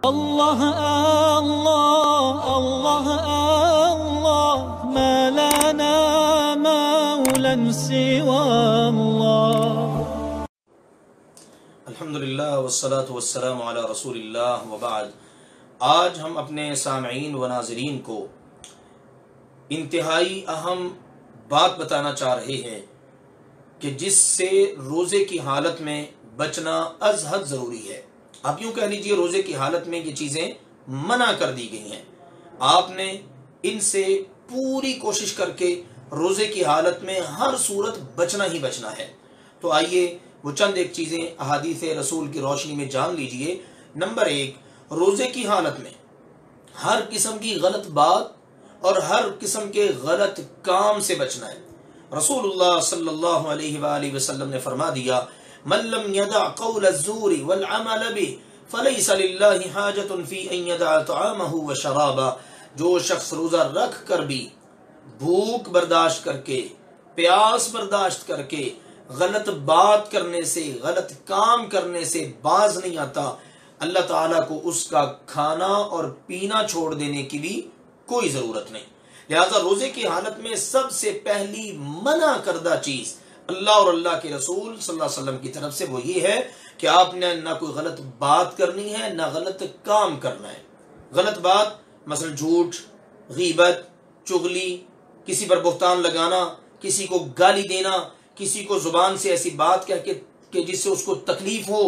الله الله الله الله ما لنا مولا سوى الله. الحمدللہ والصلاة والسلام علی رسول اللہ وبعد. آج ہم اپنے سامعین و ناظرین کو انتہائی اہم بات بتانا چاہ رہے ہیں کہ جس سے روزے کی حالت میں بچنا از حد ضروری ہے. آپ یوں کہہ لیجئے روزے کی حالت میں یہ چیزیں منع کر دی گئی ہیں. آپ نے ان سے پوری کوشش کر کے روزے کی حالت میں ہر صورت بچنا ہی بچنا ہے. تو آئیے وہ چند ایک چیزیں احادیث رسول کی روشنی میں جان لیجئے. نمبر 1، روزے کی حالت میں ہر قسم کی غلط بات اور ہر قسم کے غلط کام سے بچنا ہے. رسول اللہ صلی اللہ علیہ وآلہ وسلم نے فرما دیا، من لم يدع قول الزور والعمل به فليس لله حاجة في ان يدع طعامه وشرابه. جو شخص روزہ رکھ کر بھی بھوک برداشت کر کے، پیاس برداشت کر کے، غلط بات کرنے سے، غلط کام کرنے سے باز نہیں آتا، اللہ تعالیٰ کو اس کا کھانا اور پینا چھوڑ دینے کی بھی کوئی ضرورت نہیں. لہذا روزے کی حالت میں سب سے پہلی منع کردہ چیز اللہ اور اللہ کے رسول صلی اللہ علیہ وسلم کی طرف سے وہ یہ ہے کہ آپ نے نہ کوئی غلط بات کرنی ہے نہ غلط کام کرنا ہے. غلط بات مثلا جھوٹ، غیبت، چغلی، کسی پر بہتان لگانا، کسی کو گالی دینا، کسی کو زبان سے ایسی بات کہہ کے کہ جس سے اس کو تکلیف ہو،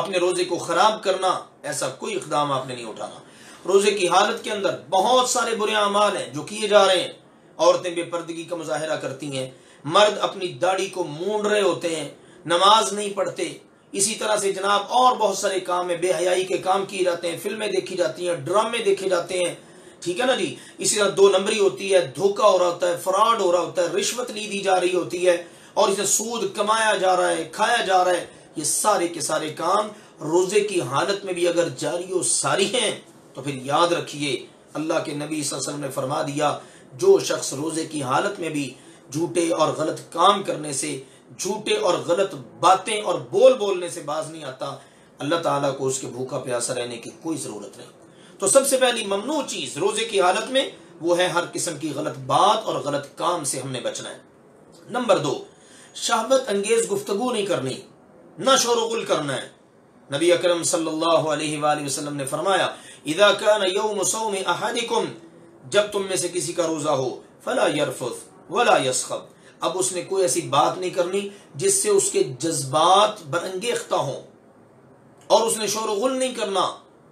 اپنے روزے کو خراب کرنا، ایسا کوئی اقدام آپ نے نہیں اٹھانا. روزے کی حالت کے اندر بہت سارے برے اعمال ہیں جو کیے جا رہے ہیں. عورتیں بے پردگی کا مظاہرہ کرتی ہیں، مرد اپنی داڑھی کو مونڈ رہے ہوتے ہیں، نماز نہیں پڑھتے. اسی طرح سے جناب اور بہت سارے کام ہیں، بے حیائی کے کام کیے جاتے ہیں، فلمیں دیکھی جاتی ہیں، ڈرامے دیکھے جاتے ہیں. ٹھیک ہے نا جی. اسی طرح 2 نمبری ہوتی ہے، دھوکہ ہو رہا ہوتا ہے، فراڈ ہو رہا ہوتا ہے، رشوت لی دی جا رہی ہوتی ہے اور اسے سود کمایا جا رہا ہے، کھایا جا رہا ہے. یہ سارے کے سارے کام روزے کی حالت میں بھی اگر جاری و ساری ہیں تو پھر یاد رکھیے اللہ کے نبی صلی اللہ علیہ وسلم نے فرما دیا، جو شخص روزے کی حالت میں بھی جھوٹے اور غلط کام کرنے سے، جھوٹے اور غلط باتیں اور بولنے سے باز نہیں آتا، اللہ تعالیٰ کو اس کے بھوکا پیاسا رہنے کی کوئی ضرورت نہیں. تو سب سے پہلی ممنوع چیز روزے کی حالت میں وہ ہے ہر قسم کی غلط بات اور غلط کام سے ہم نے بچنا ہے. نمبر 2، شہوت انگیز گفتگو نہیں کرنی، نہ شور و غل کرنا ہے. نبی اکرم صلی اللہ علیہ وآلہ وسلم نے فرمایا، اذا کان یوم صوم احدکم، جب تم میں سے کسی کا روزہ ہو، فلا یرفث ولا یسخب، اب اس نے کوئی ایسی بات نہیں کرنی جس سے اس کے جذبات برانگیختہ ہوں، اور اس نے شور و غل نہیں کرنا.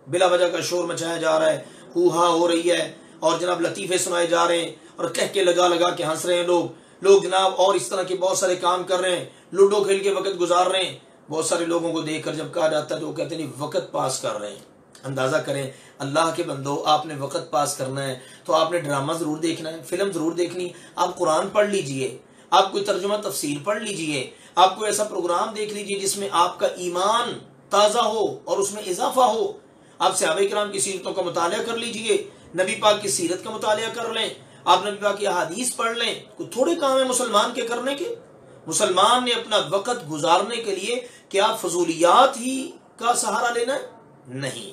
بلا وجہ کا شور مچایا جا رہا ہے، ہو ہا ہو رہی ہے، اور جناب لطیفے سنائے جا رہے ہیں اور کہہ کے لگا کے ہنس رہے ہیں لوگ جناب، اور اس طرح کے بہت سارے کام کر رہے ہیں، لوڈو کھیل کے وقت گزار رہے ہیں. بہت سارے لوگوں کو دیکھ کر جب کہا جاتا ہے تو وہ کہتے ہیں وقت پاس کر رہے ہیں. اندازہ کریں اللہ کے بندو، آپ نے وقت پاس کرنا ہے تو آپ نے ڈرامہ ضرور دیکھنا ہے، فلم ضرور دیکھنی. آپ قرآن پڑھ لیجئے، آپ کوئی ترجمہ تفسیر پڑھ لیجئے، آپ کوئی ایسا پروگرام دیکھ لیجئے جس میں آپ کا ایمان تازہ ہو اور اس میں اضافہ ہو. آپ صحابہ کرام کی سیرتوں کا مطالعہ کر لیجئے، نبی پاک کی سیرت کا مطالعہ کر لیں، آپ نبی پاک کی احادیث پڑھ لیں. کوئی تھوڑے کام ہے مسلمان کے کرنے کے؟ مسلمان نے اپنا وقت گزارنے کے لیے کیا فضولیات ہی کا سہارا لینا ہے؟ نہیں،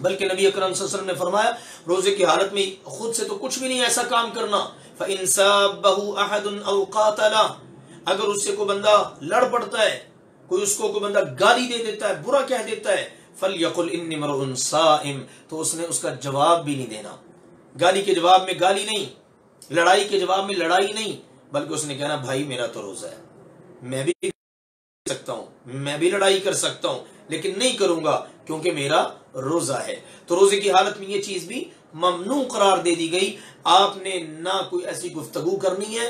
بلکہ نبی اکرم صلی اللہ علیہ وسلم نے فرمایا روزے کی حالت میں خود سے تو کچھ بھی نہیں ایسا کام کرنا. فَإِن سَابَّهُ أَحَدٌ أَوْ قَاتَلَهُ، اگر اس سے کوئی بندہ لڑ پڑتا ہے، کوئی بندہ گالی دے دیتا ہے، برا کہہ دیتا ہے، فَلْيَقُلْ إِنِّي امْرُؤٌ صَائِمٌ، تو اس نے اس کا جواب بھی نہیں دینا. گالی کے جواب میں گالی نہیں، لڑائی کے جواب میں لڑائی نہیں، بلکہ اس نے کہنا بھائی میرا تو روزہ ہے، میں بھی سکتا ہوں، میں بھی لڑائی کر سکتا ہوں، لیکن نہیں کروں گا کیونکہ میرا روزہ ہے. تو روزے کی حالت میں یہ چیز بھی ممنوع قرار دے دی گئی. آپ نے نہ کوئی ایسی گفتگو کرنی ہے،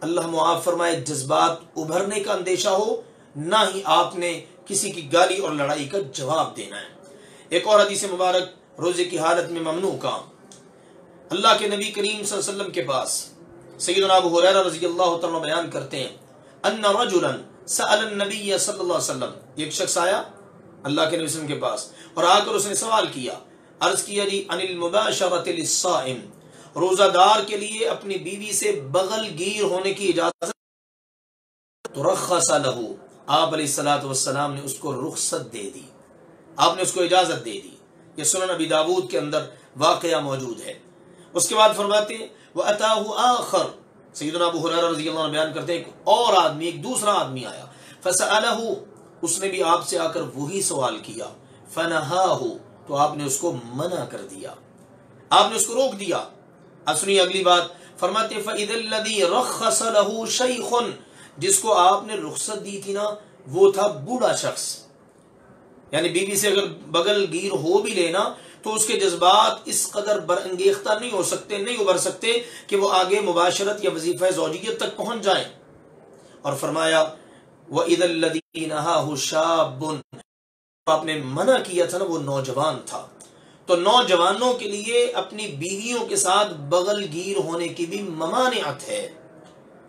اللہ معاف فرمائے جذبات ابھرنے کا اندیشہ ہو، نہ ہی آپ نے کسی کی گالی اور لڑائی کا جواب دینا ہے. ایک اور حدیث مبارک روزے کی حالت میں ممنوع کام، اللہ کے نبی کریم صلی اللہ علیہ وسلم کے پاس سیدنا ابو ہریرہ رضی اللہ تعالیٰ بیان کرتے ہیں، ان رجلا سأل النبی صلی اللہ علیہ وسلم، ایک شخص آیا اللہ کے نبی صلی اللہ علیہ وسلم کے پاس اور آ کر اس نے سوال کیا، عرض کیا جی ان المباشرۃ للصائم، روزہ دار کے لیے اپنی بیوی سے بغل گیر ہونے کی اجازت؟ تو رخص لہ، آپ علیہ الصلوۃ والسلام نے اس کو رخصت دے دی. آپ نے اس کو اجازت دے دی. یہ سنن ابی داود کے اندر واقعہ موجود ہے. اس کے بعد فرماتے ہیں وَأَتَاهُ آخر، سیدنا ابو ہریرہ رضی اللہ عنہ بیان کرتے ہیں ایک اور آدمی، ایک دوسرا آدمی آیا، فَسَأَلَهُ، اس نے بھی آپ سے آ کر وہی سوال کیا، فَنَهَاهُ، تو آپ نے اس کو منع کر دیا، آپ نے اس کو روک دیا. اب سنیے اگلی بات، فرماتے ہیں فَإِذَا الَّذِي رَخَّصَ لَهُ شَيْخٌ، جس کو آپ نے رخصت دی تھی نا وہ تھا بوڑھا شخص. یعنی بیوی سے اگر بغل گیر ہو بھی لینا تو اس کے جذبات اس قدر برانگیختہ نہیں ہو سکتے، نہیں ابھر سکتے کہ وہ آگے مباشرت یا وظیفہ زوجیت تک پہنچ جائیں. اور فرمایا وَإِذَا الَّذِي نَهَاهُ شَابٌ، آپ نے منع کیا تھا نا وہ نوجوان تھا. تو نوجوانوں کے لیے اپنی بیویوں کے ساتھ بغل گیر ہونے کی بھی ممانعت ہے.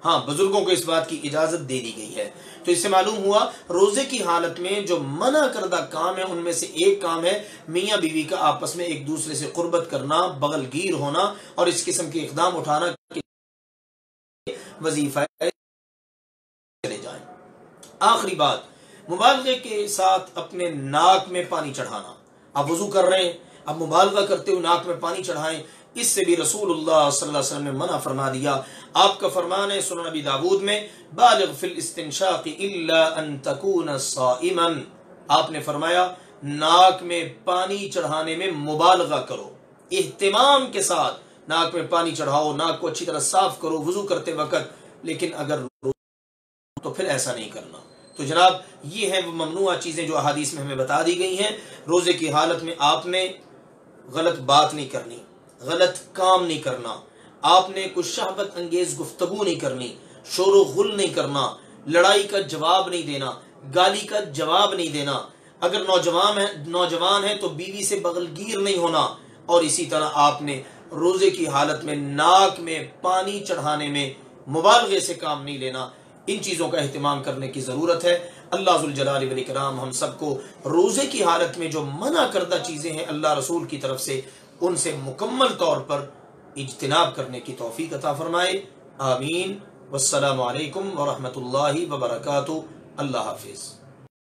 ہاں بزرگوں کو اس بات کی اجازت دے دی گئی ہے. تو اس سے معلوم ہوا روزے کی حالت میں جو منع کردہ کام ہے ان میں سے ایک کام ہے میاں بیوی کا آپس میں ایک دوسرے سے قربت کرنا، بغل گیر ہونا اور اس قسم کے اقدام اٹھانا کہ وظیفہ چلے جائیں. آخری بات، مبالغے کے ساتھ اپنے ناک میں پانی چڑھانا. آپ وضو کر رہے ہیں، اب مبالغہ کرتے ہوئے ناک میں پانی چڑھائیں، اس سے بھی رسول اللہ صلی اللہ علیہ وسلم نے منع فرما دیا. آپ کا فرمان ہے سنن ابی داود میں بالغ فی الاستنشاق الا ان تکون صائما، آپ نے فرمایا ناک میں پانی چڑھانے میں مبالغہ کرو، اہتمام کے ساتھ ناک میں پانی چڑھاؤ، ناک کو اچھی طرح صاف کرو وضو کرتے وقت، لیکن اگر تو پھر ایسا نہیں کرنا. تو جناب یہ ہیں وہ ممنوع چیزیں جو احادیث میں ہمیں بتا دی گئی ہیں. روزے کی حالت میں آپ نے غلط بات نہیں کرنی، غلط کام نہیں کرنا، آپ نے کوئی شہوت انگیز گفتگو نہیں کرنی، شور و غل نہیں کرنا، لڑائی کا جواب نہیں دینا، گالی کا جواب نہیں دینا. اگر نوجوان ہے تو بیوی سے بغل گیر نہیں ہونا. اور اسی طرح آپ نے روزے کی حالت میں ناک میں پانی چڑھانے میں مبالغے سے کام نہیں لینا. ان چیزوں کا اہتمام کرنے کی ضرورت ہے. اللہ ذوالجلال والاکرام ہم سب کو روزے کی حالت میں جو منع کردہ چیزیں ہیں اللہ رسول کی طرف سے ان سے مکمل طور پر اجتناب کرنے کی توفیق عطا فرمائے. آمین. والسلام علیکم ورحمۃ اللہ وبرکاتہ. اللہ حافظ.